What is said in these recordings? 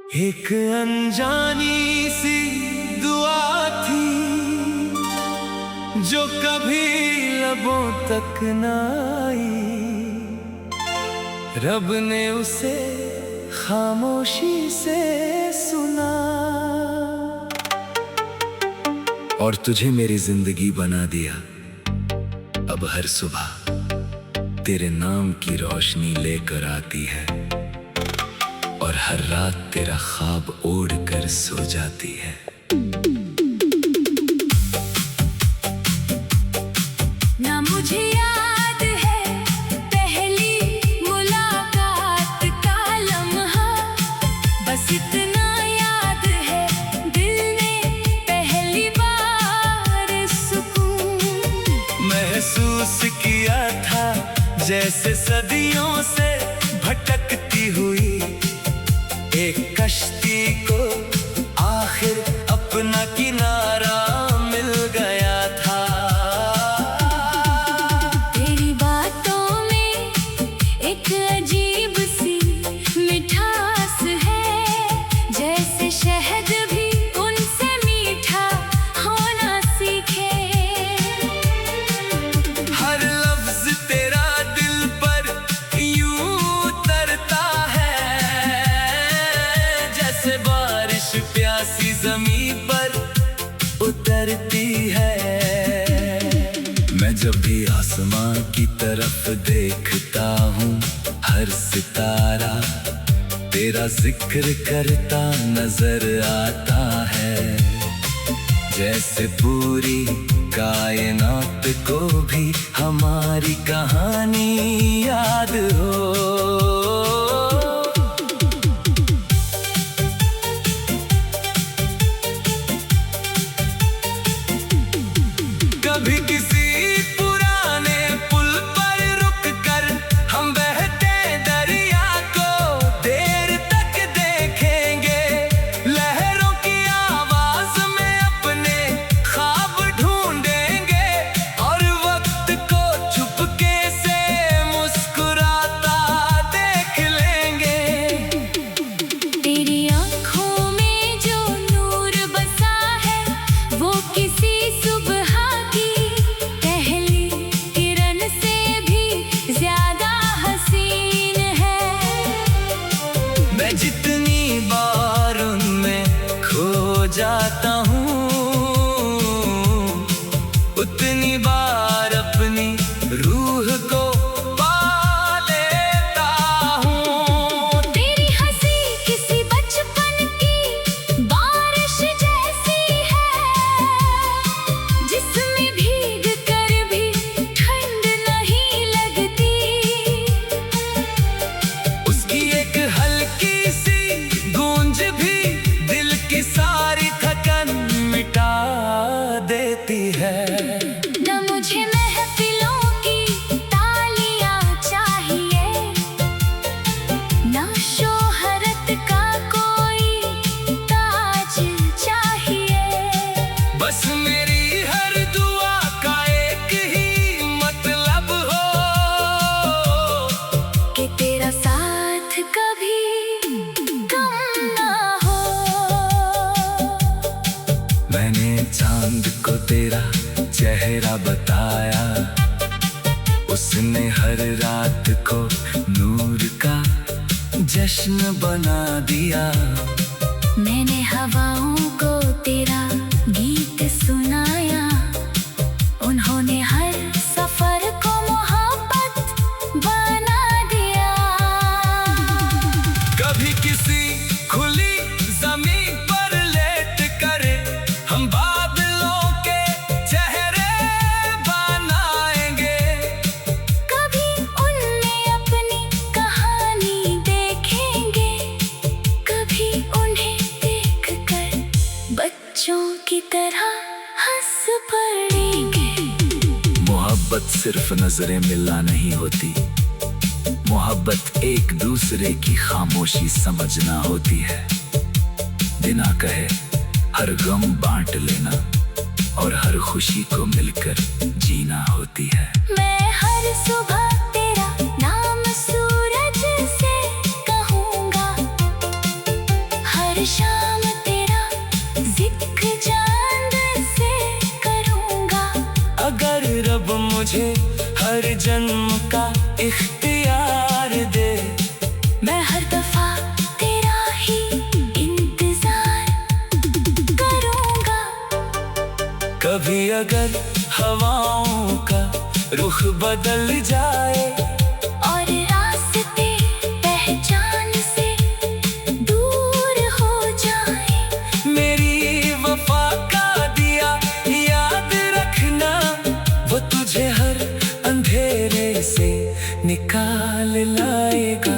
एक अनजानी सी दुआ थी जो कभी लबों तक न आई, रब ने उसे खामोशी से सुना और तुझे मेरी जिंदगी बना दिया। अब हर सुबह तेरे नाम की रोशनी लेकर आती है और हर रात तेरा ख्वाब ओढ़ कर सो जाती है। ना मुझे याद है पहली मुलाकात का लम्हा, बस इतना याद है दिल ने पहली बार सुकून महसूस किया था, जैसे सदियों से भटकती हुई एक कश्ती को आखिर अपना किनारा मिल गया था। तेरी बातों में एक अजीब सी मिठास है, जैसे शहद भी उनसे मीठा होना सीखे। हर लफ्ज तेरा दिल पर यूं उतरता है, जैसे बारिश प्यासी ज़मीं पर उतरती है। मैं जब भी आसमान की तरफ देखता हूँ, हर सितारा तेरा जिक्र करता नजर आता है, जैसे पूरी कायनात को भी हमारी कहानी याद हो। कभी किसी पुराने पुल पर रुक कर हम बहते दरिया को देर तक देखेंगे, लहरों की आवाज में अपने ख्वाब ढूंढेंगे और वक्त को चुपके से मुस्कुराता देख लेंगे। तेरी आँखों में जो नूर बसा है, वो किसी सुबह की पहली किरण से भी ज्यादा हसीन है। मैं जितनी बार उनमें खो जाता हूँ, उतनी बार अपनी रूह को पा लेता हूँ। तेरी हंसी किसी बचपन की बारिश जैसी है, जिसमें भीग कर भी ठंड नहीं लगती। उसकी एक हल्की सी गूंज भी दिल की सारी थकन मिटा देती है। न मुझे महफिलों की तालियां चाहिए, न शोहरत का कोई ताज चाहिए। बस मेरी हर दुआ का एक ही मतलब हो कि तेरा साथ कभी कम ना हो। मैंने चांद को तेरा चेहरा बताया, उसने हर रात को नूर का जश्न बना दिया। मैंने हवाओं को तेरा गीत सुनाया, उन्होंने हर सफर को मोहब्बत बना दिया। कभी किसी खुली जमीन पर लेट कर हम बादलों के चेहरे बनाएंगे, कभी उनमें अपनी कहानी देखेंगे, कभी उन्हें देखकर बच्चों की तरह हंस पड़ेंगे। मोहब्बत सिर्फ नजरें मिलना नहीं होती, मोहब्बत एक दूसरे की खामोशी समझना होती है। बिना कहे हर गम बांट लेना और हर खुशी को मिलकर जीना होती है। मैं हर सुबह तेरा नाम सूरज से कहूँगा, हर शाम तेरा जिक्र चांद से करूँगा। अगर रब मुझे हर जन्म का इख्तियार दे, मैं हर दफा तेरा ही इंतजार करूँगा। कभी अगर हवाओं का रुख बदल जाए और रास्ते पहचान से दूर हो जाए, मेरी वफा का दिया याद रखना, वो तुझे हर अंधेरे से निकाल लाएगा।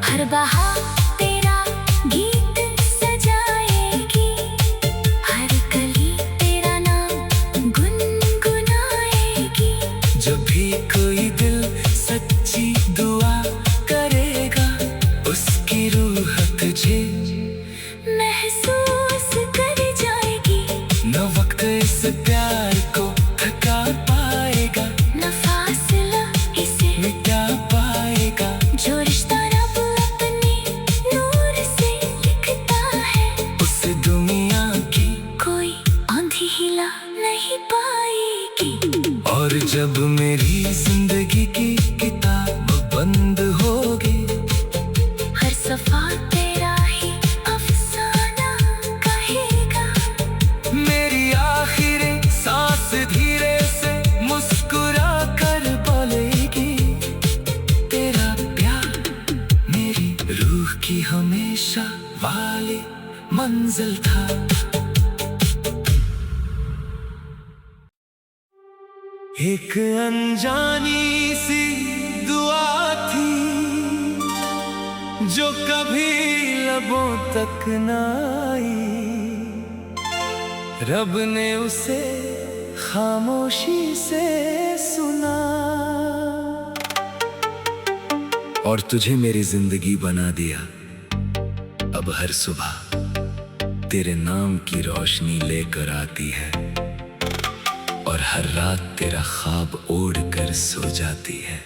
हर बहार तेरा गीत सजाएगी, हर कली तेरा नाम गुनगुनाएगी। जब भी कोई दिल सच्ची दुआ करेगा, उसकी रूह तुझे महसूस कर जाएगी। न वक्त इस प्यार को थका पाएगा, न फासला इसे मिटा पाएगा। जो रिश्ता रब अपने नूर से लिखता है, उस दुनिया की कोई आंधी हिला नहीं पाएगी। और जब मेरी जिंदगी की किताब बंद होगी, हर सफा तेरा ही अफसाना कहेगा। मेरी आखिरी सांस धीरे से मुस्कुरा कर बोलेगी, तेरा प्यार मेरी रूह की हमेशा वाली मंजिल था। एक अनजानी सी दुआ थी जो कभी लबों तक न आई, रब ने उसे खामोशी से सुना और तुझे मेरी जिंदगी बना दिया। अब हर सुबह तेरे नाम की रोशनी लेकर आती है और हर रात तेरा ख्वाब ओढ़ कर सो जाती है।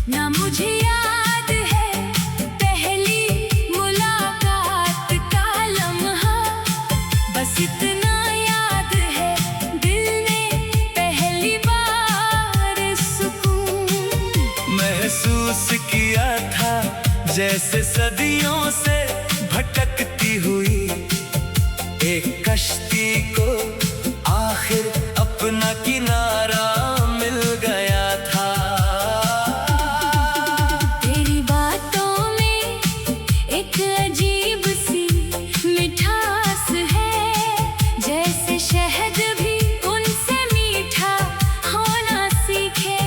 ना मुझे याद है पहली मुलाकात का लम्हा, बस इतना याद है दिल ने पहली बार सुकून महसूस किया था, जैसे सदियों से भटकती हुई एक कश्ती को आखिर अपना किनारा मिल गया था। तेरी बातों में एक अजीब सी मिठास है, जैसे शहद भी उनसे मीठा होना सीखे।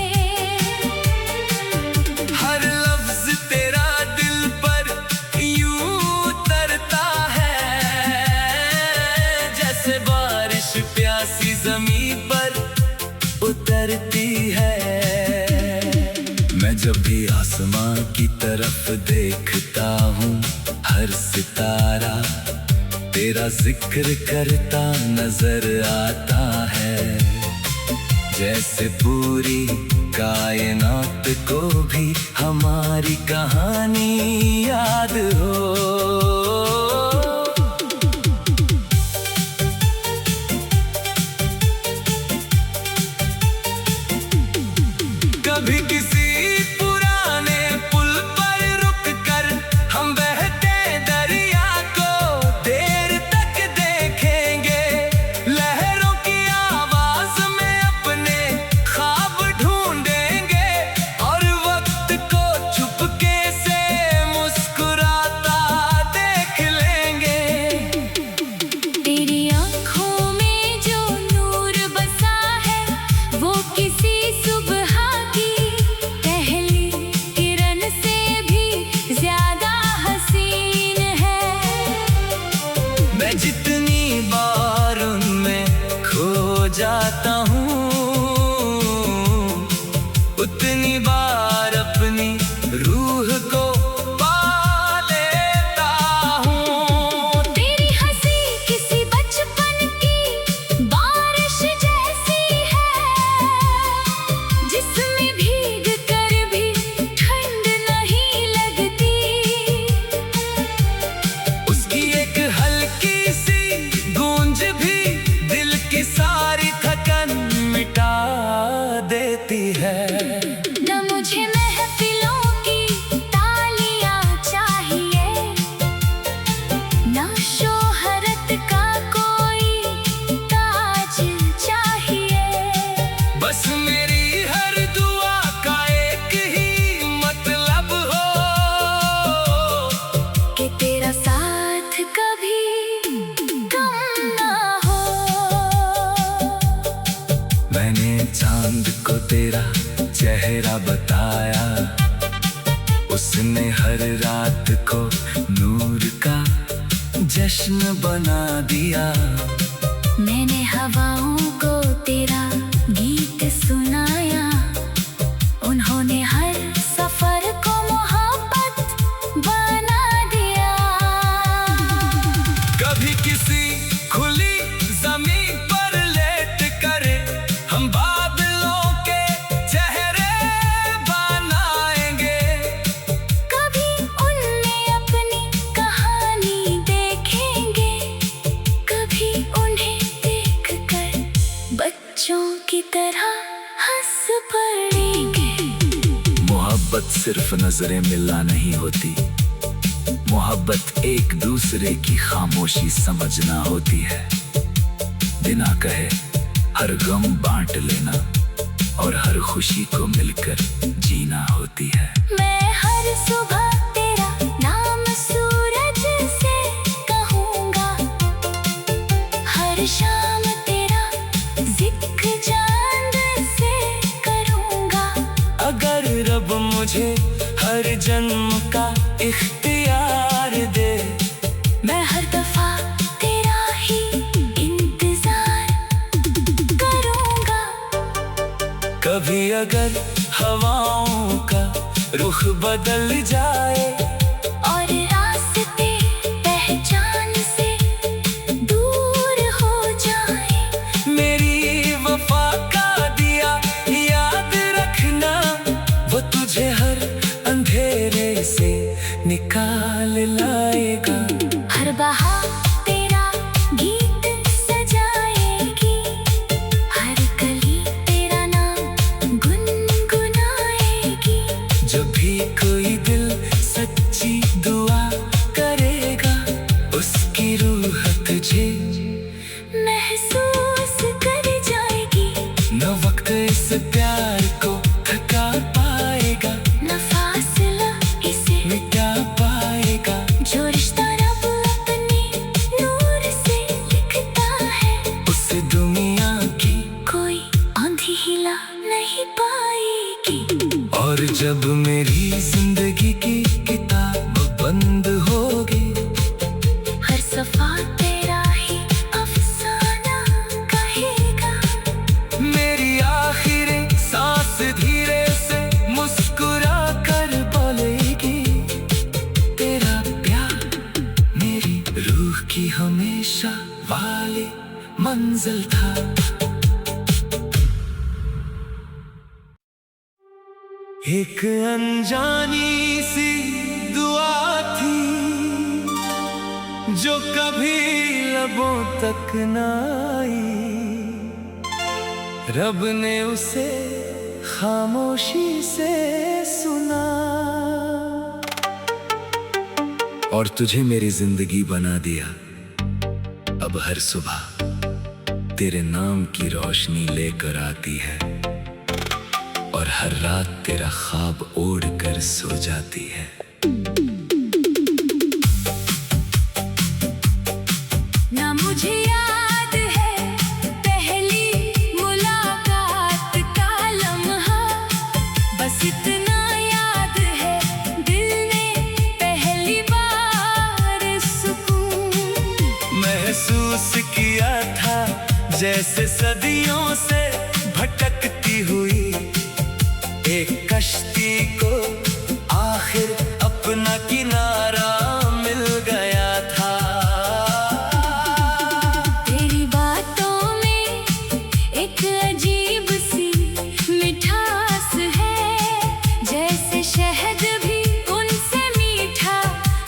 हर लफ्ज तेरा दिल पर यूं उतरता है, जैसे बारिश प्यासी ज़मीं पर उतरती है। मैं जब भी आसमां की तरफ देखता हूँ, हर सितारा तेरा जिक्र करता नजर आता है, जैसे पूरी कायनात को भी हमारी कहानी याद हो। कभी किसी पुराने पुल पर रुक कर हम बहते दरिया को देर तक देखेंगे, लहरों की आवाज में अपने ख्वाब ढूंढेंगे और वक्त को चुपके से उसने हर रात को नूर का जश्न बना दिया। मैंने हवाओं को तेरा गीत सुनाया, उन्होंने हर सफर को मोहब्बत बना दिया। कभी किसी खुली जमीन पर लेट कर हम बादलों के चेहरे बनाएंगे। कभी उनमें अपनी कहानी देखेंगे, कभी उन्हें देखकर बच्चों की तरह हंस पड़ेंगे। मोहब्बत सिर्फ नजरें मिलना नहीं होती, मोहब्बत एक दूसरे की खामोशी समझना होती है। बिना कहे हर गम बांट लेना और हर खुशी को मिलकर जीना होती है। मैं हर सुबह तेरा नाम सूरज से कहूँगा, हर शाम तेरा जिक्र चांद से करूँगा। अगर रब मुझे हर जन्म का इख्तियार दे, मैं हर दफा तेरा ही इंतजार करूँगा। कभी अगर हवाओं का रुख बदल जाए और रास्ते पहचान से दूर हो जाए, मेरी वफा का दिया याद रखना, वो तुझे हर अंधेरे से निकाल लाएगा। हर बहार तेरा गीत सजाएगी, हर कली तेरा नाम गुनगुनाएगी। जब भी कोई दिल सच्ची दुआ करेगा, उसकी रूह तुझे महसूस कर जाएगी। न वक्त इस प्यार को थका पाएगा, न फासला इसे मिटा पाएगा। जो रिश्ता रब अपने नूर से लिखता है, उस दुनिया की कोई आंधी हिला नहीं पाएगी। और जब मेरी जिंदगी की किताब बंद होगी, हर सफा तेरा ही अफसाना कहेगा। मेरी आखिरी सांस धीरे से मुस्कुरा कर बोलेगी, तेरा प्यार मेरी रूह की हमेशा वाली मंजिल था। एक अनजानी सी दुआ थी जो कभी लबों तक न आई, रब ने उसे खामोशी से सुना और तुझे मेरी जिंदगी बना दिया। अब हर सुबह तेरे नाम की रोशनी लेकर आती है और हर रात तेरा ख्वाब ओढ़ कर सो जाती है। ना मुझे याद है पहली मुलाकात का लम्हा, बस इतना याद है दिल ने पहली बार सुकून महसूस किया था, जैसे सदियों से भटकती हुई एक कश्ती को आखिर अपना किनारा मिल गया था। तेरी बातों में एक अजीब सी मिठास है, जैसे शहद भी उनसे मीठा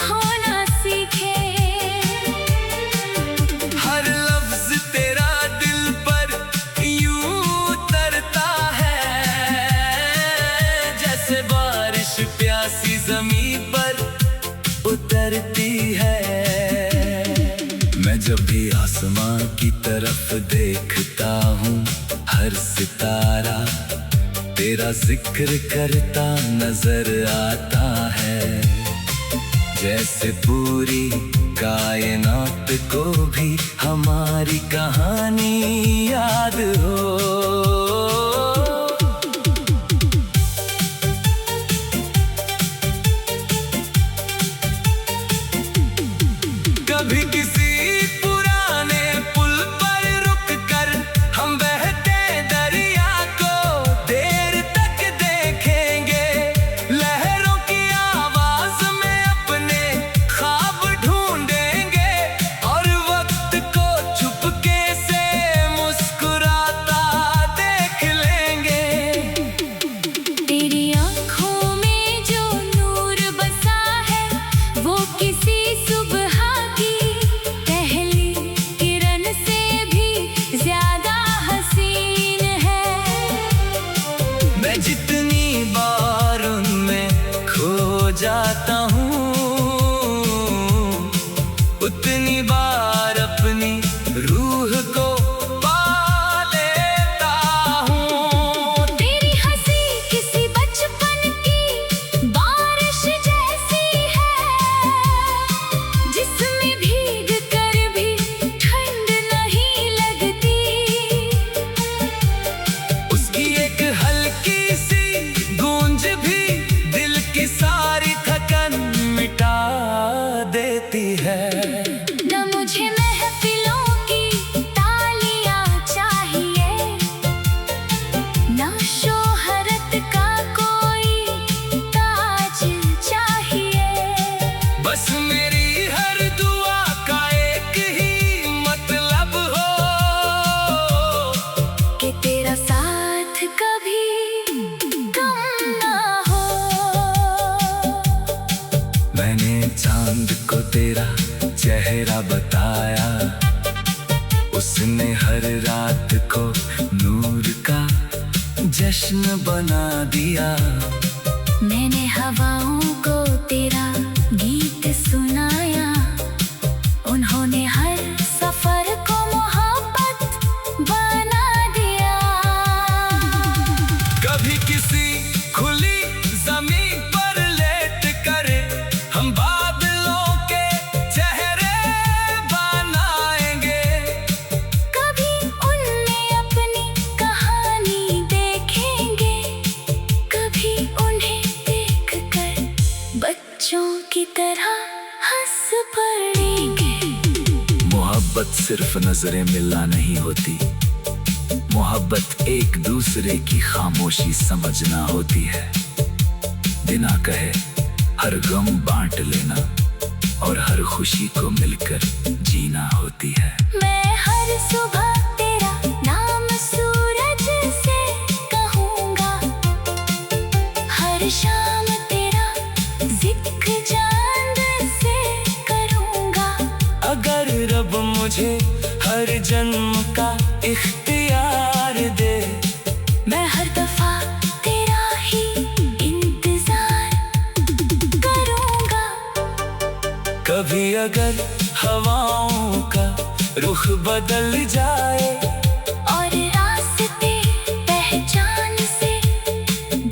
होना सीखे। हर लफ्ज तेरा दिल पर यूं उतरता है, जैसे बारिश प्यासी ज़मीं पर उतरती है। मैं जब भी आसमां की तरफ देखता हूँ, हर सितारा तेरा जिक्र करता नजर आता है, जैसे पूरी कायनात को भी हमारी कहानी याद हो। चांद को तेरा चेहरा बताया, उसने हर रात को नूर का जश्न बना दिया। मैंने हवाओं को तेरा गीत सुनाया, उन्होंने हर सफर को मोहब्बत बना दिया। कभी किसी खुली जमीन पर लेट कर हम बादलों के चेहरे बनाएंगे। कभी उनमें अपनी कहानी देखेंगे, कभी उन्हें देखकर बच्चों की तरह हंस पड़ेंगे। मोहब्बत सिर्फ नजरें मिलना नहीं होती, मोहब्बत एक दूसरे की खामोशी समझना होती है। बिना कहे हर गम बांट लेना और हर खुशी को मिलकर जीना होती है। मैं हर सुबह तेरा नाम सूरज से कहूँगा, हर शाम तेरा जिक्र चांद से करूँगा। अगर रब मुझे हर जन्म का इख्तियार दे, मैं हर दफा तेरा ही इंतजार करूँगा। कभी अगर हवाओं का रुख बदल जाए और रास्ते पहचान से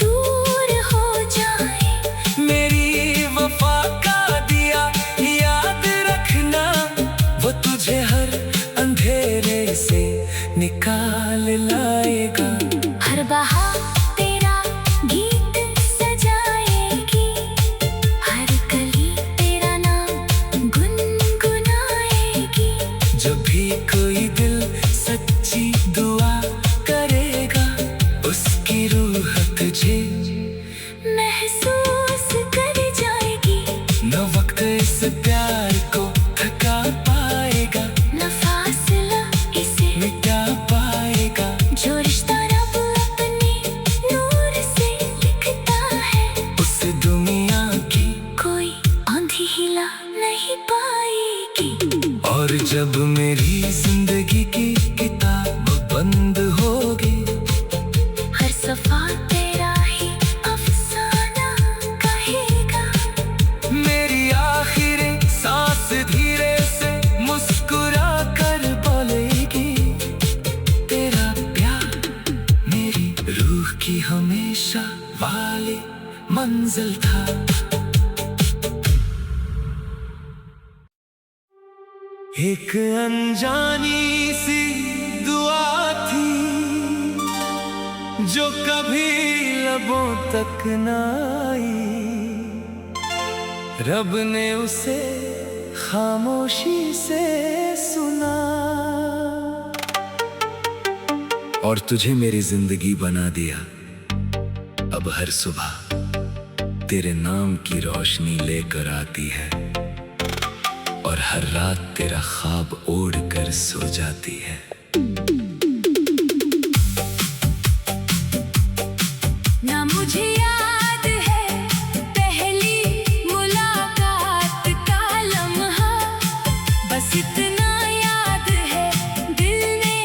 दूर हो जाए, मेरी वफा का दिया याद रखना, वो तुझे हर अंधेरे से निकाल लाएगा। हर बहार तेरा गीत सजाएगी, हर कली तेरा नाम गुनगुनाएगी। जब भी कोई दिल सच्ची दुआ करेगा, उसकी रूह तुझे महसूस कर जाएगी। न वक्त इस प्यार को थका पाएगा, न फासला इसे मिटा पाएगा। जो रिश्ता रब अपने नूर से लिखता है, उस दुनिया की कोई आंधी हिला नहीं पाएगी। और जब मेरी जिंदगी की किताब बंद होगी, हर सफा तेरा ही अफसाना कहेगा। मेरी आखिरी सांस धीरे से मुस्कुरा कर बोलेगी, तेरा प्यार मेरी रूह की हमेशा वाली मंजिल था। एक अनजानी सी दुआ थी जो कभी लबों तक न आई, रब ने उसे खामोशी से सुना और तुझे मेरी जिंदगी बना दिया। अब हर सुबह तेरे नाम की रोशनी लेकर आती है और हर रात तेरा ख्वाब ओढ़ कर सो जाती है। ना मुझे याद है पहली मुलाकात का लम्हा, बस इतना याद है दिल ने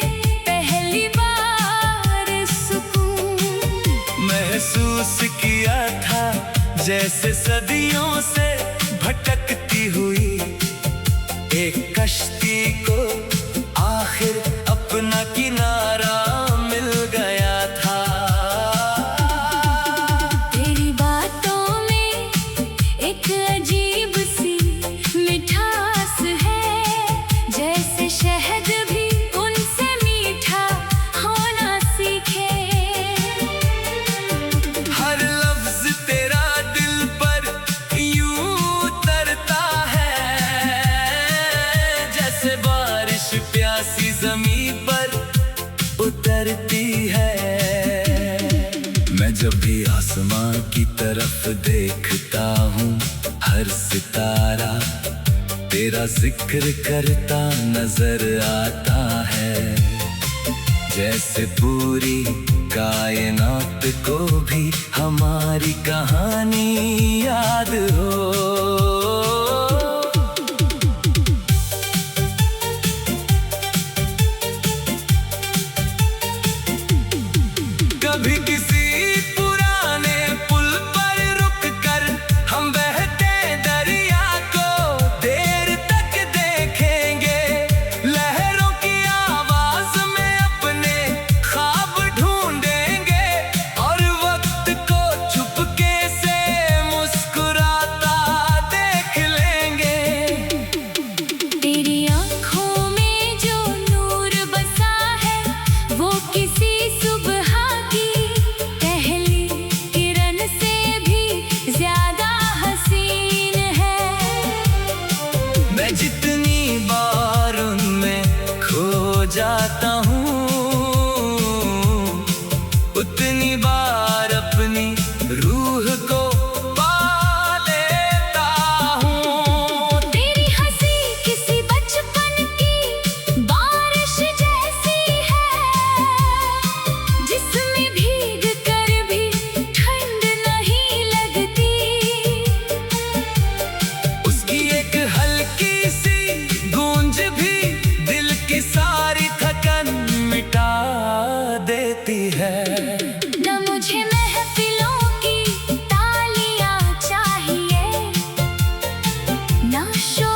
पहली बार सुकून महसूस किया था, जैसे सदियों से भटकती हुई एक कश्ती को आखिर अपना किनारा मिल गया था। तेरी बातों में एक अजीब सी मिठास है, जैसे शहद भी उनसे मीठा होना सीखे। हर लफ्ज तेरा दिल पर यूं उतरता है, जैसे बारिश प्यासी ज़मीं पर उतरती है। मैं जब भी आसमां की तरफ देखता हूँ, हर सितारा तेरा जिक्र करता नजर आता है, जैसे पूरी कायनात को भी हमारी कहानी याद हो। ना शोर